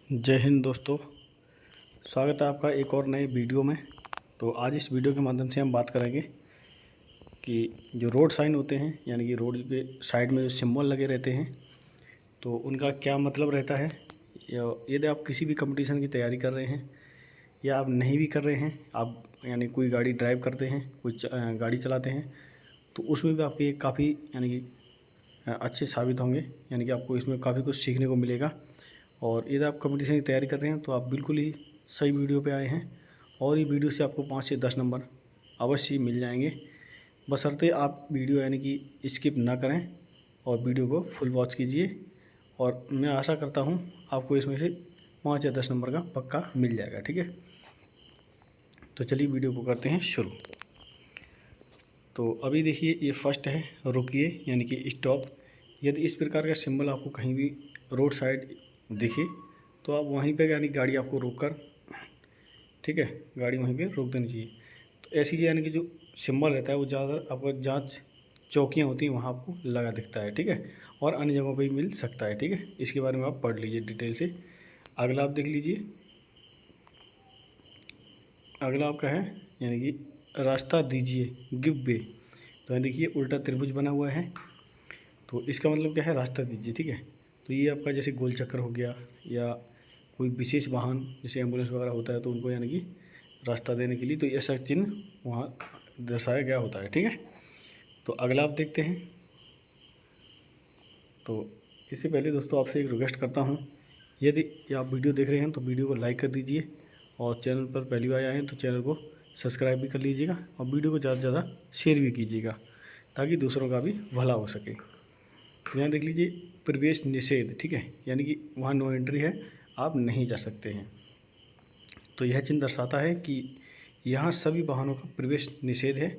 जय हिंद दोस्तों। स्वागत है आपका एक और नए वीडियो में। तो आज इस वीडियो के माध्यम से हम बात करेंगे कि जो रोड साइन होते हैं, यानी कि रोड के साइड में जो सिंबल लगे रहते हैं, तो उनका क्या मतलब रहता है। या यदि आप किसी भी कंपटीशन की तैयारी कर रहे हैं या आप नहीं भी कर रहे हैं, आप यानी कोई गाड़ी ड्राइव करते हैं, कोई गाड़ी चलाते हैं, तो उसमें भी आपके काफ़ी यानी कि अच्छे साबित होंगे। यानी कि आपको इसमें काफ़ी कुछ सीखने को मिलेगा। और यदि आप कंपटीशन की तैयारी कर रहे हैं तो आप बिल्कुल ही सही वीडियो पे आए हैं। और ये वीडियो से आपको 5 से 10 नंबर अवश्य मिल जाएंगे, बशर्ते आप वीडियो यानी कि स्किप ना करें और वीडियो को फुल वॉच कीजिए। और मैं आशा करता हूँ आपको इसमें से 5 या 10 नंबर का पक्का मिल जाएगा। ठीक है, तो चलिए वीडियो को करते हैं शुरू। तो अभी देखिए, ये फर्स्ट है रुकिए यानी कि स्टॉप। यदि इस प्रकार का सिंबल आपको कहीं भी रोड साइड दिखे तो आप वहीं पे यानी गाड़ी आपको रोक कर, ठीक है, गाड़ी वहीं पे रोक देनी चाहिए। तो ऐसी यानी कि जो सिंबल रहता है वो ज़्यादातर आपको जांच चौकियाँ होती हैं वहाँ आपको लगा दिखता है। ठीक है, और अन्य जगहों पे भी मिल सकता है। ठीक है, इसके बारे में आप पढ़ लीजिए डिटेल से। अगला आप देख लीजिए, अगला आपका है यानी कि रास्ता दीजिए, गिव वे। तो देखिए उल्टा त्रिभुज बना हुआ है, तो इसका मतलब क्या है, रास्ता दीजिए। ठीक है, तो ये आपका जैसे गोल चक्कर हो गया, या कोई विशेष वाहन जैसे एम्बुलेंस वगैरह होता है तो उनको यानी कि रास्ता देने के लिए तो ऐसा चिन्ह वहाँ दर्शाया गया होता है। ठीक है, तो अगला आप देखते हैं। तो इससे पहले दोस्तों आपसे एक रिक्वेस्ट करता हूँ, यदि आप वीडियो देख रहे हैं तो वीडियो को लाइक कर दीजिए, और चैनल पर पहली बार आए हैं तो चैनल को सब्सक्राइब भी कर लीजिएगा, और वीडियो को ज़्यादा से ज़्यादा शेयर भी कीजिएगा ताकि दूसरों का भी भला हो सके। तो यहाँ देख लीजिए, प्रवेश निषेध। ठीक है, यानी कि वहाँ नो एंट्री है, आप नहीं जा सकते हैं। तो यह चिन्ह दर्शाता है कि यहाँ सभी वाहनों का प्रवेश निषेध है।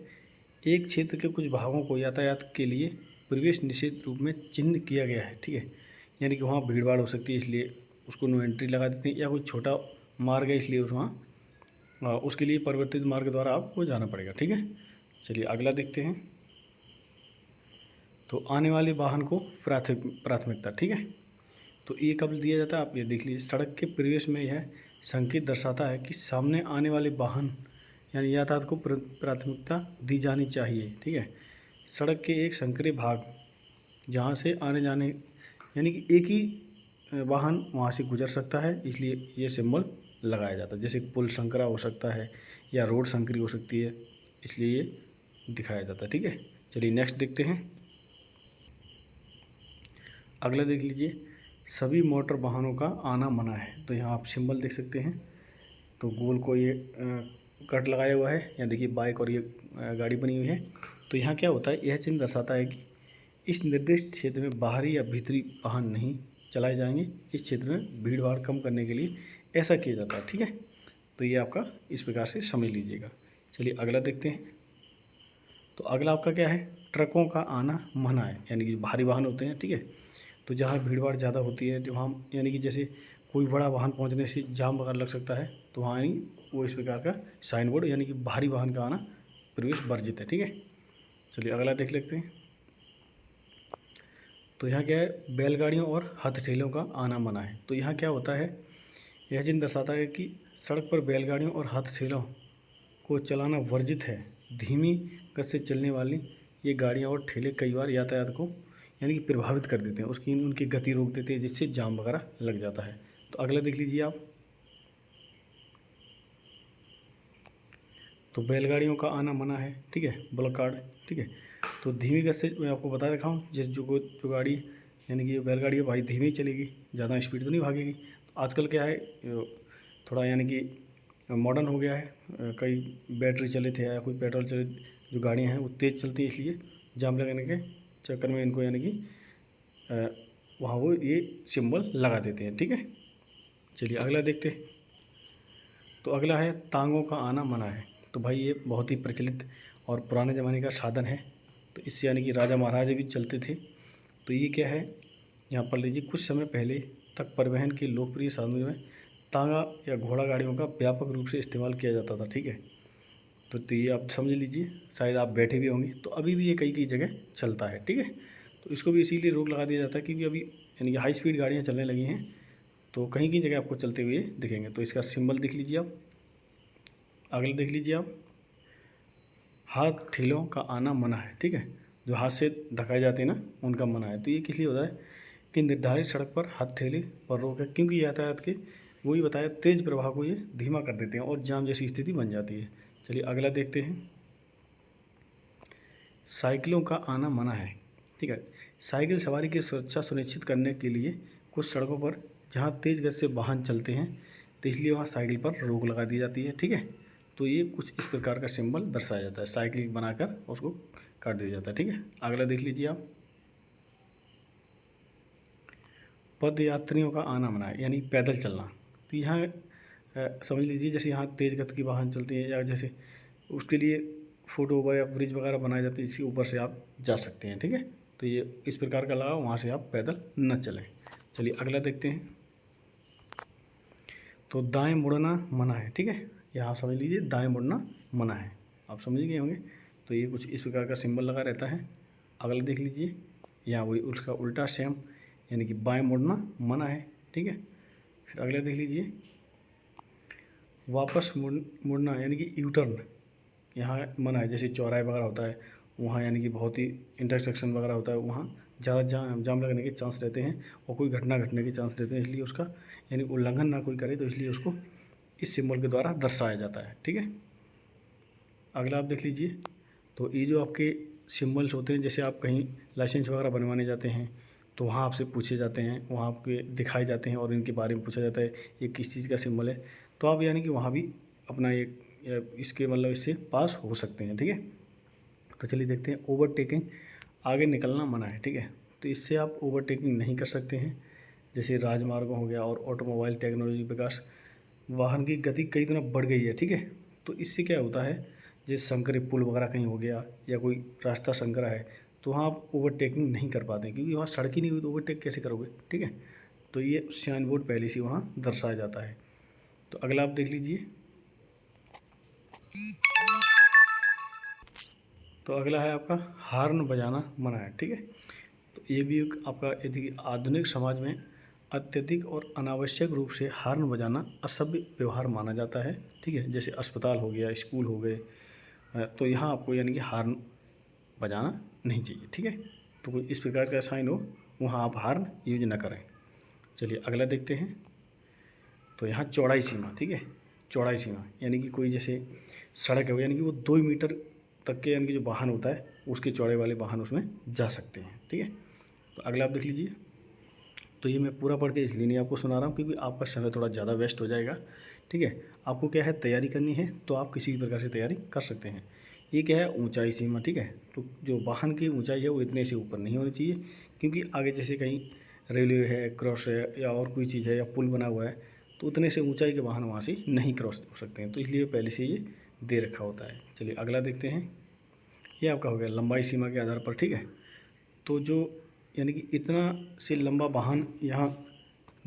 एक क्षेत्र के कुछ भागों को यातायात के लिए प्रवेश निषेध रूप में चिन्ह किया गया है। ठीक है, यानी कि वहाँ भीड़ भाड़ हो सकती है इसलिए उसको नो एंट्री लगा देते हैं, या कोई छोटा मार्ग है इसलिए वहाँ उसके लिए परिवर्तित मार्ग द्वारा आपको जाना पड़ेगा। ठीक है, चलिए अगला देखते हैं। तो आने वाले वाहन को प्राथमिकता। ठीक है, तो ये कब दिया जाता है आप ये देख लीजिए, सड़क के प्रवेश में यह संकेत दर्शाता है कि सामने आने वाले वाहन यानी यातायात को प्राथमिकता दी जानी चाहिए। ठीक है, सड़क के एक संकरे भाग जहाँ से आने जाने यानी कि एक ही वाहन वहाँ से गुजर सकता है, इसलिए ये सिंबल लगाया जाता है। जैसे पुल संकरा हो सकता है या रोड संकरी हो सकती है, इसलिए ये दिखाया जाता है। ठीक है, चलिए नेक्स्ट देखते हैं। अगला देख लीजिए, सभी मोटर वाहनों का आना मना है। तो यहाँ आप सिंबल देख सकते हैं, तो गोल को ये कट लगाया हुआ है, यहाँ देखिए बाइक और ये गाड़ी बनी हुई है। तो यहाँ क्या होता है, यह चिन्ह दर्शाता है कि इस निर्दिष्ट क्षेत्र में बाहरी या भीतरी वाहन नहीं चलाए जाएंगे। इस क्षेत्र में भीड़ भाड़ कम करने के लिए ऐसा किया जाता है। ठीक है, तो ये आपका इस प्रकार से समझ लीजिएगा। चलिए अगला देखते हैं। तो अगला आपका क्या है, ट्रकों का आना मना है, यानी कि भारी वाहन होते हैं। ठीक है, तो जहाँ भीड़ भाड़ ज़्यादा होती है, तो वहाँ यानी कि जैसे कोई बड़ा वाहन पहुँचने से जाम वगैरह लग सकता है, तो वहाँ यानी वो इस प्रकार का साइन बोर्ड यानी कि भारी वाहन का आना प्रवेश वर्जित है। ठीक है, चलिए अगला देख लेते हैं। तो यहाँ क्या है, बैलगाड़ियों और हथठेलों का आना मना है। तो यहाँ क्या होता है, यह चिन्ह दर्शाता है कि सड़क पर बैलगाड़ियों और हथठेलों को चलाना वर्जित है। धीमी गति से चलने वाली ये गाड़ियाँ और ठेले कई बार यातायात को यानी कि प्रभावित कर देते हैं, उनकी गति रोक देते हैं, जिससे जाम वगैरह लग जाता है। तो अगला देख लीजिए आप। तो बैलगाड़ियों का आना मना है। ठीक है, ब्लॉक कार्ड। ठीक है, तो धीमी गति से मैं आपको बता रखा हूँ, जो गाड़ी यानी कि बैलगाड़ी है भाई धीमी चलेगी, ज़्यादा स्पीड तो नहीं भागेगी। तो आजकल क्या है, थोड़ा यानी कि मॉडर्न हो गया है, कई बैटरी चलित है या कोई पेट्रोल चलित जो गाड़ियाँ हैं वो तेज़ चलती है, इसलिए जाम लगाने के चक्कर में इनको यानी कि वहाँ वो ये सिंबल लगा देते हैं। ठीक है, चलिए अगला देखते हैं। तो अगला है तांगों का आना मना है। तो भाई ये बहुत ही प्रचलित और पुराने ज़माने का साधन है, तो इससे यानी कि राजा महाराजा भी चलते थे। तो ये क्या है, यहाँ पर लीजिए, कुछ समय पहले तक परिवहन के लोकप्रिय साधनों में तांगा या घोड़ा गाड़ियों का व्यापक रूप से इस्तेमाल किया जाता था। ठीक है, तो ये आप समझ लीजिए, शायद आप बैठे भी होंगे, तो अभी भी ये कई कई जगह चलता है। ठीक है, तो इसको भी इसीलिए रोक लगा दिया जाता है क्योंकि अभी यानी कि हाई स्पीड गाड़ियाँ चलने लगी हैं, तो कहीं की जगह आपको चलते हुए दिखेंगे। तो इसका सिंबल देख लीजिए आप। अगला देख लीजिए आप, हाथ ठेलों का आना मना है, ठीक है। जो हाथ से धकाए जाते हैं ना, उनका मना है। तो ये किस लिए होता है कि निर्धारित सड़क पर हाथ ठेले पर रोक है, क्योंकि यातायात के वही बताया तेज प्रवाह को ये धीमा कर देते हैं और जाम जैसी स्थिति बन जाती है। चलिए अगला देखते हैं, साइकिलों का आना मना है, ठीक है। साइकिल सवारी की सुरक्षा सुनिश्चित करने के लिए कुछ सड़कों पर जहाँ तेज गति से वाहन चलते हैं, तो इसलिए वहाँ साइकिल पर रोक लगा दी जाती है, ठीक है। तो ये कुछ इस प्रकार का सिंबल दर्शाया जाता है, साइकिल बनाकर उसको काट दिया जाता है, ठीक है। अगला देख लीजिए आप, पद यात्रियों का आना मना है, यानी पैदल चलना। तो यहाँ समझ लीजिए जैसे यहाँ तेज गति की वाहन चलती है, या जैसे उसके लिए फुट ओवर या ब्रिज वगैरह बनाए जाते हैं, इसके ऊपर से आप जा सकते हैं, ठीक है। तो ये इस प्रकार का लगा, वहाँ से आप पैदल न चलें। चलिए अगला देखते हैं, तो दाएं मुड़ना मना है, ठीक है। यहाँ समझ लीजिए दाएं मुड़ना मना है, आप समझ गए होंगे। तो ये कुछ इस प्रकार का सिंबल लगा रहता है। अगला देख लीजिए, यहाँ वही उसका उल्टा सेम, यानी कि बाएं मुड़ना मना है, ठीक है। फिर अगला देख लीजिए, वापस मुड़ना यानी कि यू टर्न, यहाँ मना है। जैसे चौराहे वगैरह होता है वहाँ, यानी कि बहुत ही इंटरसेक्शन वगैरह होता है, वहाँ ज़्यादा जाम लगने के चांस रहते हैं और कोई घटना घटने के चांस रहते हैं, इसलिए उसका यानी उल्लंघन ना कोई करे, तो इसलिए उसको इस सिंबल के द्वारा दर्शाया जाता है, ठीक है। अगला आप देख लीजिए, तो ये जो आपके सिंबल्स होते हैं, जैसे आप कहीं लाइसेंस वगैरह बनवाने जाते हैं तो वहाँ आपसे पूछे जाते हैं, वहाँ आपके दिखाए जाते हैं और इनके बारे में पूछा जाता है ये किस चीज़ का सिंबल है, तो आप यानी कि वहाँ भी अपना एक इसके मतलब इससे पास हो सकते हैं, ठीक है। तो चलिए देखते हैं, ओवरटेकिंग, आगे निकलना मना है, ठीक है। तो इससे आप ओवरटेकिंग नहीं कर सकते हैं। जैसे राजमार्गों हो गया और ऑटोमोबाइल टेक्नोलॉजी विकास, वाहन की गति कई गुना बढ़ गई है, ठीक है। तो इससे क्या होता है, जैसे संकरे पुल वगैरह कहीं हो गया या कोई रास्ता संकरा है, तो वहाँ आप ओवरटेकिंग नहीं कर पाते, क्योंकि वहाँ सड़क ही नहीं हुई तो ओवरटेक कैसे करोगे, ठीक है। तो ये साइन बोर्ड पहले से वहाँ दर्शाया जाता है। तो अगला आप देख लीजिए, तो अगला है आपका हार्न बजाना मना है, ठीक है। तो ये भी एक आपका यदि आधुनिक समाज में अत्यधिक और अनावश्यक रूप से हार्न बजाना असभ्य व्यवहार माना जाता है, ठीक है। जैसे अस्पताल हो गया, स्कूल हो गए, तो यहाँ आपको यानी कि हार्न बजाना नहीं चाहिए, ठीक है। तो कोई इस प्रकार का साइन हो वहाँ आप हार्न यूज ना करें। चलिए अगला देखते हैं, तो यहाँ चौड़ाई सीमा, ठीक है। चौड़ाई सीमा यानी कि कोई जैसे सड़क है, यानी कि वो 2 मीटर तक के यानी कि जो वाहन होता है उसके चौड़े वाले वाहन उसमें जा सकते हैं, ठीक है। तो अगला आप देख लीजिए, तो ये मैं पूरा पढ़ के इसलिए नहीं आपको सुना रहा हूँ क्योंकि आपका समय थोड़ा ज़्यादा वेस्ट हो जाएगा, ठीक है। आपको क्या है, तैयारी करनी है तो आप किसी भी प्रकार से तैयारी कर सकते हैं। ये क्या है, ऊंचाई सीमा, ठीक है। तो जो वाहन की ऊंचाई है वो इतने से ऊपर नहीं होनी चाहिए, क्योंकि आगे जैसे कहीं रेलवे है, क्रॉस है या और कोई चीज़ है या पुल बना हुआ है, तो उतने से ऊंचाई के वाहन वहाँ से नहीं क्रॉस हो सकते हैं, तो इसलिए पहले से ये दे रखा होता है। चलिए अगला देखते हैं, ये आपका हो गया लंबाई सीमा के आधार पर, ठीक है। तो जो यानी कि इतना से लंबा वाहन यहाँ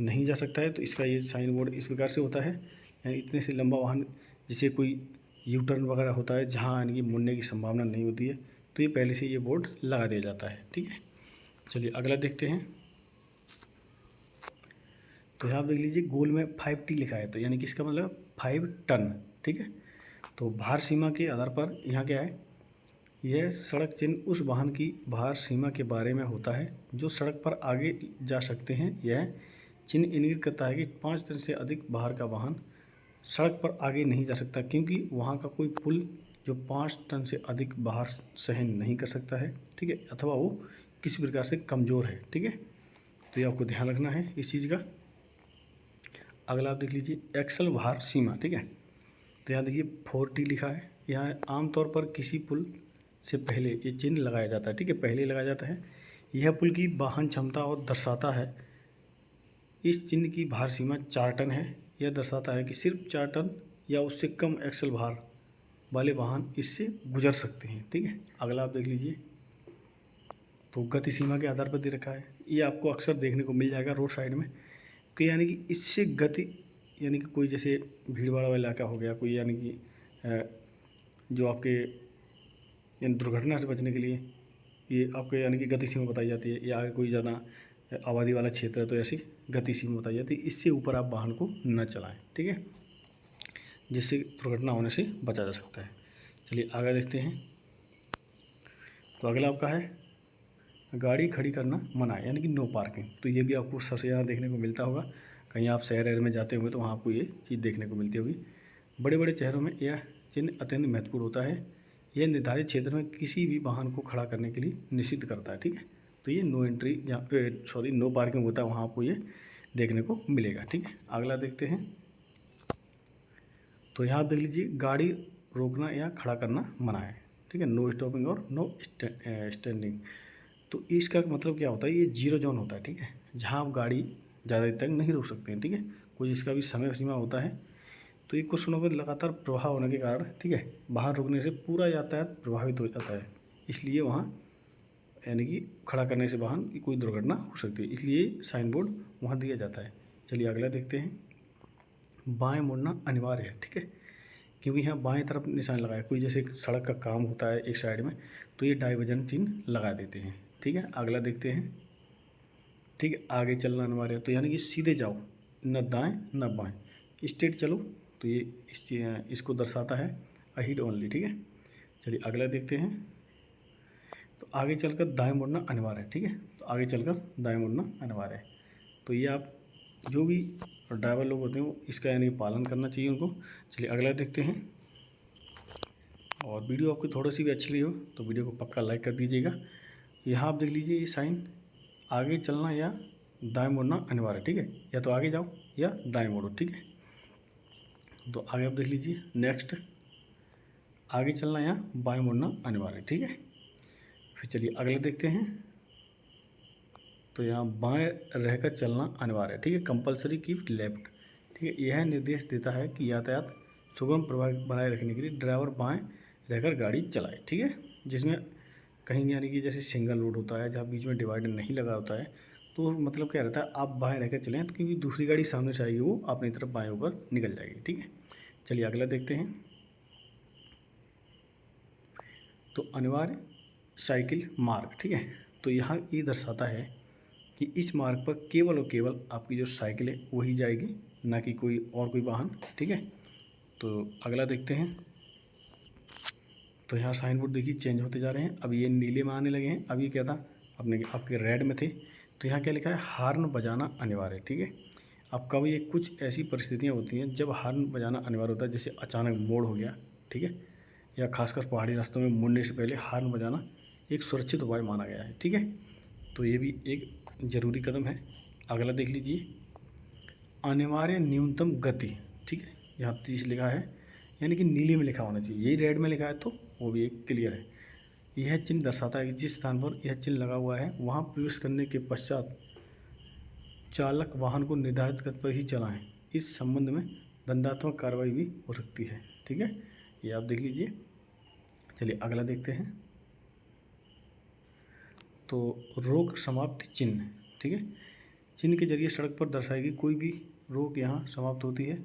नहीं जा सकता है, तो इसका ये साइन बोर्ड इस प्रकार से होता है, यानी इतने से लंबा वाहन, जैसे कोई यू टर्न वगैरह होता है जहाँ यानी कि मुड़ने की संभावना नहीं होती है, तो ये पहले से ये बोर्ड लगा दिया जाता है, ठीक है। चलिए अगला देखते हैं, तो यहाँ देख लीजिए गोल में 5T लिखा है, तो यानी कि इसका मतलब 5 टन, ठीक है। तो भार सीमा के आधार पर यहाँ क्या है, यह सड़क चिन्ह उस वाहन की भार सीमा के बारे में होता है जो सड़क पर आगे जा सकते हैं। यह चिन्ह इंगित करता है कि 5 टन से अधिक भार का वाहन सड़क पर आगे नहीं जा सकता, क्योंकि वहाँ का कोई पुल जो 5 टन से अधिक भार सहन नहीं कर सकता है, ठीक है, अथवा वो किसी प्रकार से कमज़ोर है, ठीक है। तो ये आपको ध्यान रखना है इस चीज़ का। अगला आप देख लीजिए एक्सल भार सीमा, ठीक है। तो यहाँ देखिए 4T लिखा है, यहाँ आमतौर पर किसी पुल से पहले ये चिन्ह लगाया जाता है, ठीक है, पहले लगाया जाता है। यह पुल की वाहन क्षमता और दर्शाता है, इस चिन्ह की भार सीमा 4 टन है। यह दर्शाता है कि सिर्फ 4 टन या उससे कम एक्सल भार वाले वाहन इससे गुजर सकते हैं, ठीक है। अगला आप देख लीजिए, तो गति सीमा के आधार पर दे रखा है, ये आपको अक्सर देखने को मिल जाएगा रोड साइड में, कि यानी कि इससे गति यानी कि कोई जैसे भीड़ भाड़ वाला इलाका हो गया, कोई यानी कि जो आपके यानी दुर्घटना से बचने के लिए ये आपके यानी कि गति सीमा बताई जाती है, या आगे कोई ज़्यादा आबादी वाला क्षेत्र है तो ऐसी गति सीमा बताई जाती है, इससे ऊपर आप वाहन को न चलाएं, ठीक है, जिससे दुर्घटना होने से बचा जा सकता है। चलिए आगे देखते हैं। तो अगला आपका है गाड़ी खड़ी करना मना है, यानी कि नो पार्किंग। तो ये भी आपको सबसे ज़्यादा देखने को मिलता होगा, कहीं आप शहर में जाते होंगे तो वहाँ आपको ये चीज़ देखने को मिलती होगी। बड़े बड़े शहरों में यह चिन्ह अत्यंत महत्वपूर्ण होता है। यह निर्धारित क्षेत्र में किसी भी वाहन को खड़ा करने के लिए निषिद्ध करता है, ठीक है। तो ये नो एंट्री नो पार्किंग होता है, वहाँ आपको ये देखने को मिलेगा, ठीक है। अगला देखते हैं। तो यहाँ देख लीजिए, गाड़ी रोकना या खड़ा करना मना है, ठीक है, नो स्टॉपिंग और नो स्टैंडिंग। तो इसका मतलब क्या होता है, ये जीरो जोन होता है, ठीक है, जहाँ आप गाड़ी ज़्यादा देर तक नहीं रोक सकते हैं, ठीक है। कोई इसका भी समय सीमा होता है। तो ये कुछ समय पर लगातार प्रवाह होने के कारण, ठीक है, बाहर रुकने से पूरा यातायात प्रभावित हो जाता है, इसलिए वहाँ यानी कि खड़ा करने से वाहन की कोई दुर्घटना हो सकती है, इसलिए साइन बोर्ड वहाँ दिया जाता है। चलिए अगला देखते हैं। बाएं मुड़ना अनिवार्य है, ठीक है, क्योंकि यहाँ बाएं तरफ निशान लगाया, कोई जैसे सड़क का काम होता है एक साइड में, तो ये डाइवर्जन चिन्ह लगा देते हैं, ठीक है। अगला देखते हैं, ठीक है, आगे चलना अनिवार्य है, तो यानी कि सीधे जाओ, न दाएं न बाएं, स्ट्रेट चलो, तो ये इसको दर्शाता है अहीड ओनली, ठीक है। चलिए अगला देखते हैं। तो आगे चलकर दाएं मुड़ना अनिवार्य है, ठीक है, तो आगे चलकर दाएं मुड़ना अनिवार्य है। तो ये आप जो भी ड्राइवर लोग होते हैं वो इसका यानी पालन करना चाहिए उनको। चलिए अगला देखते हैं। और वीडियो आपको थोड़ी सी भी अच्छी लगी हो तो वीडियो को पक्का लाइक कर दीजिएगा। यहाँ आप देख लीजिए, ये साइन आगे चलना या दाएं मुड़ना अनिवार्य है, ठीक है, या तो आगे जाओ या दाएं मुड़ो, ठीक है। तो आगे आप देख लीजिए, नेक्स्ट आगे चलना या बाएं मुड़ना अनिवार्य है, ठीक है। फिर चलिए अगले देखते हैं। तो यहाँ बाएं रहकर चलना अनिवार्य है, ठीक है, कंपलसरी कीप लेफ्ट, ठीक है। यह निर्देश देता है कि यातायात सुगम प्रवाह बनाए रखने के लिए ड्राइवर बाएं रहकर गाड़ी चलाए, ठीक है। जिसमें कहीं यानी कि जैसे सिंगल रोड होता है, जहाँ बीच में डिवाइडर नहीं लगा होता है, तो मतलब क्या रहता है, आप बाएं रहकर चलें, तो क्योंकि दूसरी गाड़ी सामने से आएगी वो अपनी तरफ बाएं होकर निकल जाएगी, ठीक है। चलिए अगला देखते हैं। तो अनिवार्य साइकिल मार्ग, ठीक है, तो यहाँ ये दर्शाता है कि इस मार्ग पर केवल और केवल आपकी जो साइकिल है वही जाएगी, ना कि कोई और कोई वाहन, ठीक है। तो अगला देखते हैं। तो यहाँ साइन बोर्ड देखिए चेंज होते जा रहे हैं, अब ये नीले में आने लगे हैं, अब ये क्या था, अपने आपके रेड में थे। तो यहाँ क्या लिखा है, हार्न बजाना अनिवार्य है, ठीक है। अब कभी ये कुछ ऐसी परिस्थितियाँ होती हैं जब हार्न बजाना अनिवार्य होता है, जैसे अचानक मोड़ हो गया, ठीक है, या खासकर पहाड़ी रास्तों में मुड़ने से पहले हार्न बजाना एक सुरक्षित उपाय माना गया है, ठीक है। तो ये भी एक ज़रूरी कदम है। अगला देख लीजिए, अनिवार्य न्यूनतम गति, ठीक है, यहाँ 30 लिखा है, यानी कि नीले में लिखा होना चाहिए, यही रेड में लिखा है तो वो भी एक क्लियर है। यह चिन्ह दर्शाता है कि जिस स्थान पर यह चिन्ह लगा हुआ है वहाँ प्रवेश करने के पश्चात चालक वाहन को निर्धारित गति पर ही चलाएं। इस संबंध में दंडात्मक कार्रवाई भी हो सकती है, ठीक है, ये आप देख लीजिए। चलिए अगला देखते हैं। तो रोक समाप्ति चिन्ह, ठीक है, चिन्ह के जरिए सड़क पर दर्शाई गई कोई भी रोक यहाँ समाप्त होती है।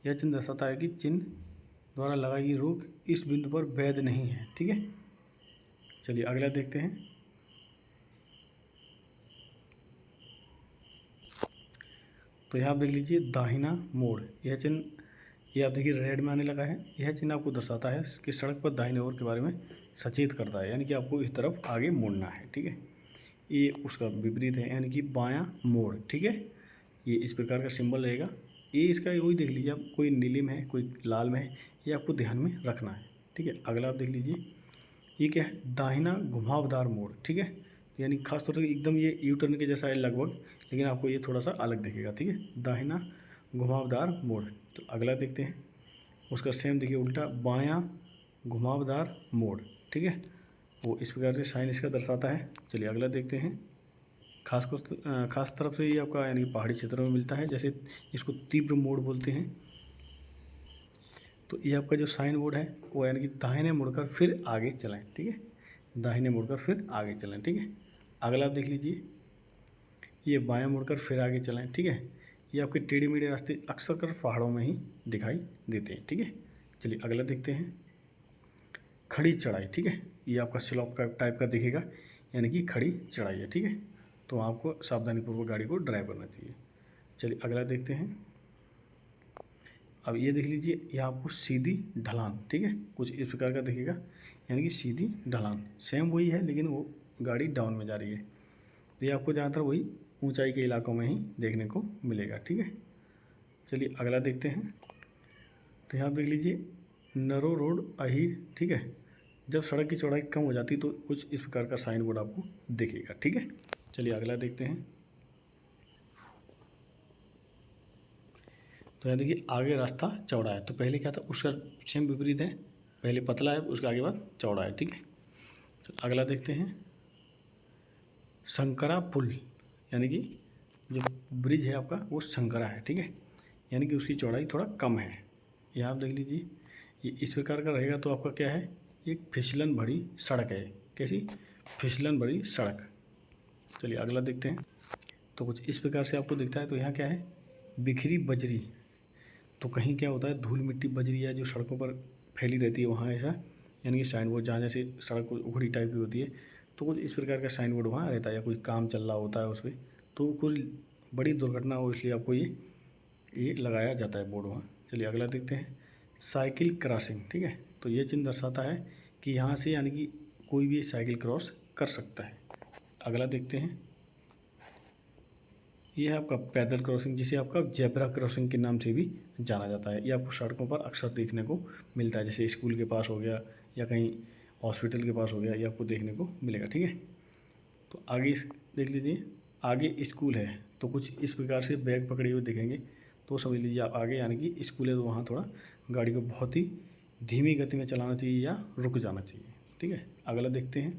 यह चिन्ह दर्शाता है कि चिन्ह द्वारा लगाई गई रोक इस बिंदु पर वैध नहीं है, ठीक है। चलिए अगला देखते हैं। तो यहाँ आप देख लीजिए, दाहिना मोड़, यह चिन्ह ये आप देखिए रेड में आने लगा है। यह चिन्ह आपको दर्शाता है कि सड़क पर दाहिने ओर के बारे में सचेत करता है, यानी कि आपको इस तरफ आगे मुड़ना है, ठीक है। ये उसका विपरीत है, यानी कि बायां मोड़, ठीक है, ये इस प्रकार का सिंबल रहेगा। ये इसका वही देख लीजिए, आप कोई नीले में है कोई लाल में है, ये आपको ध्यान में रखना है, ठीक है। अगला आप देख लीजिए, ये क्या है, दाहिना घुमावदार मोड़, ठीक है, यानी खासतौर से एकदम ये यू टर्न के जैसा है लगभग, लेकिन आपको ये थोड़ा सा अलग दिखेगा, ठीक है, दाहिना घुमावदार मोड़। तो अगला देखते हैं, उसका सेम देखिए उल्टा, बायां घुमावदार मोड़, ठीक है, वो इस प्रकार से साइन इसका दर्शाता है। चलिए अगला देखते हैं। खास तरफ से ये आपका यानी पहाड़ी क्षेत्रों में मिलता है, जैसे इसको तीव्र मोड़ बोलते हैं। तो ये आपका जो साइन बोर्ड है वो यानी कि दाहिने मुड़कर फिर आगे चलाएं, ठीक है, दाहिने मुड़कर फिर आगे चलाएं, ठीक है। अगला आप देख लीजिए, ये बाएं मुड़कर फिर आगे चलाएं, ठीक है। ये आपके टेढ़े मेढ़े रास्ते अक्सर कर पहाड़ों में ही दिखाई देते हैं, ठीक है। चलिए अगला देखते हैं, खड़ी चढ़ाई, ठीक है, ये आपका स्लॉप का टाइप का दिखेगा, यानी कि खड़ी चढ़ाई है, ठीक है। तो आपको सावधानीपूर्वक गाड़ी को ड्राइव करना चाहिए। चलिए अगला देखते हैं। अब ये देख लीजिए, ये आपको सीधी ढलान, ठीक है, कुछ इस प्रकार का दिखेगा, यानी कि सीधी ढलान सेम वही है, लेकिन वो गाड़ी डाउन में जा रही है। तो ये आपको ज़्यादातर वही ऊंचाई के इलाकों में ही देखने को मिलेगा, ठीक है। चलिए अगला देखते हैं। तो यहाँ देख लीजिए, नरो रोड अहीर, ठीक है, जब सड़क की चौड़ाई कम हो जाती तो कुछ इस प्रकार का साइन बोर्ड आपको दिखेगा, ठीक है। चलिए अगला देखते हैं। तो यहाँ देखिए, आगे रास्ता चौड़ा है, तो पहले क्या था उसका सेम विपरीत है, पहले पतला है उसके आगे बाद चौड़ा है, ठीक है। तो अगला देखते हैं। संकरा पुल, यानी कि जो ब्रिज है आपका वो संकरा है, ठीक है, यानी कि उसकी चौड़ाई थोड़ा कम है। यहाँ आप देख लीजिए, ये इस प्रकार का रहेगा तो आपका क्या है, एक फिसलन भरी सड़क है। कैसी? फिसलन भरी सड़क। चलिए अगला देखते हैं। तो कुछ इस प्रकार से आपको दिखता है। तो यहाँ क्या है, बिखरी बजरी। तो कहीं क्या होता है, धूल मिट्टी बजरी है जो सड़कों पर फैली रहती है, वहाँ ऐसा, यानी कि साइन बोर्ड जहाँ जैसे सड़क उखड़ी टाइप की होती है तो कुछ इस प्रकार का साइन बोर्ड वहाँ रहता है, या कोई काम चल रहा होता है उस पर, तो कोई बड़ी दुर्घटना हो इसलिए आपको ये लगाया जाता है बोर्ड वहाँ। चलिए अगला देखते हैं। साइकिल क्रॉसिंग, ठीक है, तो ये चिन्ह दर्शाता है कि यहाँ से यानी कि कोई भी साइकिल क्रॉस कर सकता है। अगला देखते हैं। ये है आपका पैदल क्रॉसिंग, जिसे आपका जेब्रा क्रॉसिंग के नाम से भी जाना जाता है। ये आपको सड़कों पर अक्सर देखने को मिलता है, जैसे स्कूल के पास हो गया या कहीं हॉस्पिटल के पास हो गया, ये आपको देखने को मिलेगा, ठीक है। तो आगे देख लीजिए, आगे स्कूल है तो कुछ इस प्रकार से बैग पकड़े हुए दिखेंगे, तो समझ लीजिए आप आगे यानी कि स्कूल है, तो वहाँ थोड़ा गाड़ी को बहुत ही धीमी गति में चलाना चाहिए या रुक जाना चाहिए, ठीक है। अगला देखते हैं।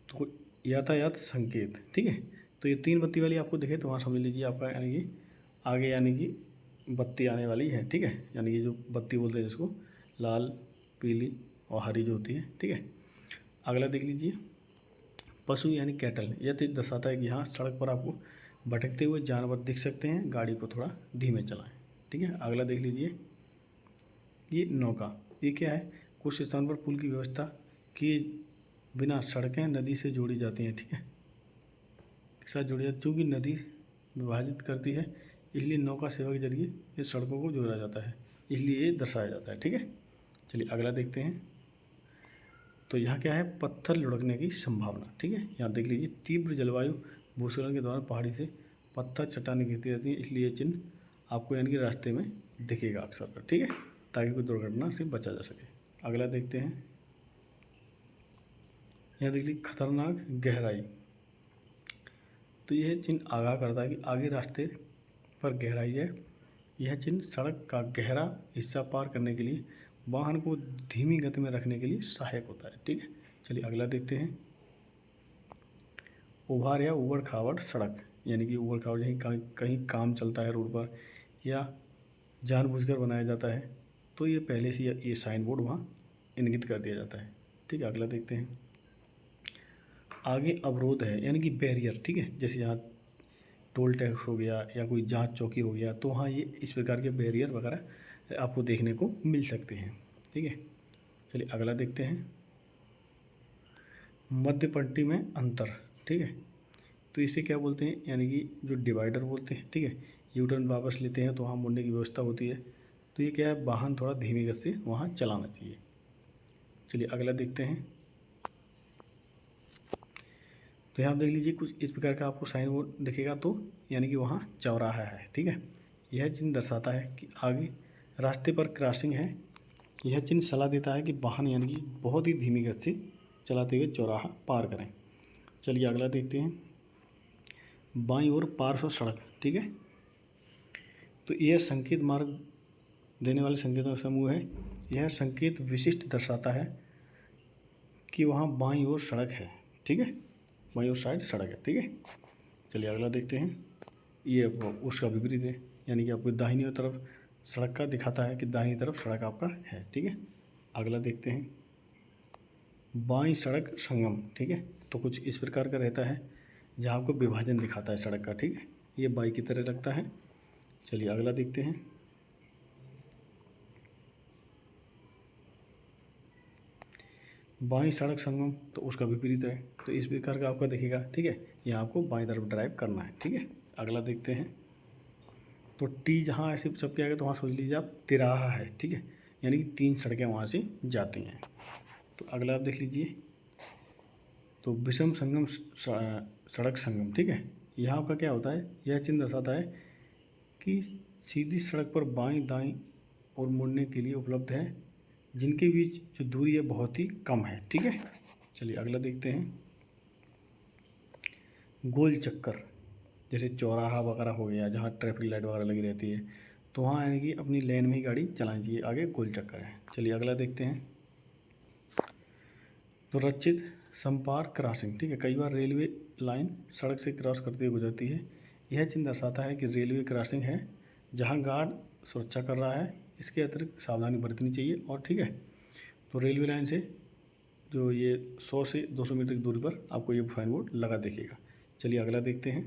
तो यातायात संकेत, ठीक है, तो ये 3 बत्ती वाली आपको दिखे तो वहाँ समझ लीजिए आपका यानी कि आगे यानी कि बत्ती आने वाली है, ठीक है, यानी कि जो बत्ती बोलते हैं जिसको, लाल, पीली और हरी जो होती है, ठीक है। अगला देख लीजिए, पशु यानी कैटल, यह तो दर्शाता है कि हाँ सड़क पर आपको भटकते हुए जानवर दिख सकते हैं, गाड़ी को थोड़ा धीमे चलाएं, ठीक है। अगला देख लीजिए, ये नौका, ये क्या है, कुछ स्थान पर पुल की व्यवस्था किए बिना सड़कें नदी से जोड़ी जाती हैं, ठीक है, के साथ जोड़ी जाती, चूँकि नदी विभाजित करती है इसलिए नौका सेवा के जरिए ये सड़कों को जोड़ा जाता है, इसलिए ये दर्शाया जाता है, ठीक है। चलिए अगला देखते हैं। तो यहाँ क्या है, पत्थर लुढ़कने की संभावना, ठीक है, यहाँ देख लीजिए, तीव्र जलवायु भूस्खलन के दौरान पहाड़ी से पत्थर चट्टानें गिरती रहती हैं, इसलिए ये चिन्ह आपको यानी कि रास्ते में दिखेगा अक्सर, ठीक है, ताकि कोई दुर्घटना से बचा जा सके। अगला देखते हैं। यहाँ देख लीजिए, खतरनाक गहराई, तो यह चिन्ह आगाह करता है कि आगे रास्ते पर गहराई है। यह चिन्ह सड़क का गहरा हिस्सा पार करने के लिए वाहन को धीमी गति में रखने के लिए सहायक होता है, ठीक है। चलिए अगला देखते हैं। उभार या उबड़ खाबड़ सड़क, यानी कि उबड़ खाबड़ यहीं कहीं काम चलता है रोड पर या जानबूझकर बनाया जाता है, तो ये पहले से ये साइन बोर्ड वहाँ इंगित कर दिया जाता है, ठीक है। अगला देखते हैं। आगे अवरोध है यानी कि बैरियर, ठीक है, जैसे यहाँ टोल टैक्स हो गया या कोई जांच चौकी हो गया, तो वहाँ ये इस प्रकार के बैरियर वगैरह आपको देखने को मिल सकते हैं, ठीक है। चलिए अगला देखते हैं। मध्य पट्टी में अंतर, ठीक है, तो इसे क्या बोलते हैं, यानी कि जो डिवाइडर बोलते हैं, ठीक है, यू टर्न वापस लेते हैं तो वहाँ मुड़ने की व्यवस्था होती है, तो ये क्या है, वाहन थोड़ा धीमी गति से वहाँ चलाना चाहिए। चलिए अगला देखते हैं। तो यहाँ देख लीजिए, कुछ इस प्रकार का आपको साइन बोर्ड दिखेगा, तो यानी कि वहाँ चौराहा है, ठीक है। यह चिन्ह दर्शाता है कि आगे रास्ते पर क्रॉसिंग है। यह चिन्ह सलाह देता है कि वाहन यानी कि बहुत ही धीमी गति से चलाते हुए चौराहा पार करें। चलिए अगला देखते हैं। बाईं ओर पार्श्व सड़क, ठीक है, तो यह संकेत मार्ग देने वाले संकेतों का समूह है। यह संकेत विशिष्ट दर्शाता है कि वहाँ बाईं ओर सड़क है, ठीक है, बाईं ओर साइड सड़क है, ठीक है। चलिए अगला देखते हैं। ये उसका विपरीत है, यानी कि आपको दाहिनी तरफ सड़क का दिखाता है कि दाहिनी तरफ सड़क आपका है, ठीक है। अगला देखते हैं। बाईं सड़क संगम, ठीक है, तो कुछ इस प्रकार का रहता है जहाँ आपको विभाजन दिखाता है सड़क का, ठीक है, ये बाई की तरह लगता है। चलिए अगला देखते हैं। बाईं सड़क संगम, तो उसका विपरीत है, तो इस प्रकार का आपका दिखेगा, ठीक है, यहाँ आपको बाईं तरफ ड्राइव करना है। ठीक है, अगला देखते हैं। तो टी जहाँ ऐसे सबके आगे तो वहाँ सोच लीजिए आप तिराहा है। ठीक है, यानी कि 3 सड़कें वहाँ से जाती हैं। तो अगला आप देख लीजिए, तो विषम संगम सड़क संगम। ठीक है, यहाँ आपका क्या होता है, यह चिन्ह दर्शाता है कि सीधी सड़क पर बाईं दाईं और मुड़ने के लिए उपलब्ध है, जिनके बीच जो दूरी है बहुत ही कम है। ठीक है, चलिए अगला देखते हैं। गोल चक्कर, जैसे चौराहा वगैरह हो गया जहाँ ट्रैफिक लाइट वगैरह लगी रहती है, तो वहाँ यानी कि अपनी लेन में ही गाड़ी चलानी चाहिए, आगे गोल चक्कर है। चलिए अगला देखते हैं। तो रचित संपार क्रॉसिंग। ठीक है, कई बार रेलवे लाइन सड़क से क्रॉस करते हुए गुजरती है। यह चिन्ह दर्शाता है कि रेलवे क्रॉसिंग है जहाँ गार्ड सुरक्षा कर रहा है। इसके अतिरिक्त सावधानी बरतनी चाहिए। और ठीक है, तो रेलवे लाइन से जो ये 100 से 200 मीटर की दूरी पर आपको ये साइन बोर्ड लगा दिखेगा। चलिए अगला देखते हैं।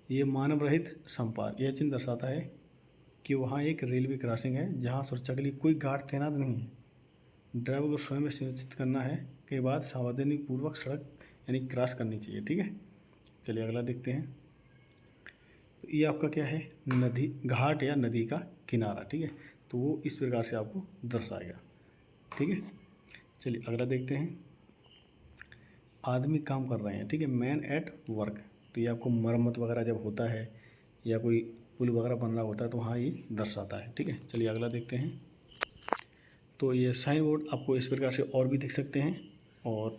ये मानव रहित संपार, यह चिन्ह दर्शाता है कि वहाँ एक रेलवे क्रॉसिंग है जहाँ सुरक्षा के लिए कोई गार्ड तैनात नहीं है। ड्राइवर को स्वयं सुनिश्चित करना है के बाद सावधानी पूर्वक सड़क यानी क्रॉस करनी चाहिए। ठीक है, चलिए अगला देखते हैं। तो ये आपका क्या है, नदी घाट या नदी का किनारा। ठीक है, तो वो इस प्रकार से आपको दर्शाएगा। ठीक है, चलिए अगला देखते हैं। आदमी काम कर रहे हैं। ठीक है, मैन एट वर्क, तो ये आपको मरम्मत वगैरह जब होता है या कोई पुल वगैरह बन रहा होता है तो वहाँ ये दर्शाता है। ठीक है, चलिए अगला देखते हैं। तो ये साइन बोर्ड आपको इस प्रकार से और भी दिख सकते हैं। और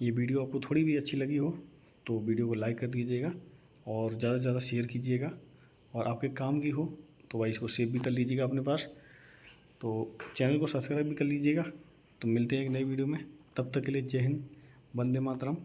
ये वीडियो आपको थोड़ी भी अच्छी लगी हो तो वीडियो को लाइक कर दीजिएगा और ज़्यादा से ज़्यादा शेयर कीजिएगा, और आपके काम की हो तो भाई इसको सेव भी कर लीजिएगा अपने पास। तो चैनल को सब्सक्राइब भी कर लीजिएगा। तो मिलते हैं एक नई वीडियो में, तब तक के लिए जय हिंद, वंदे मातरम।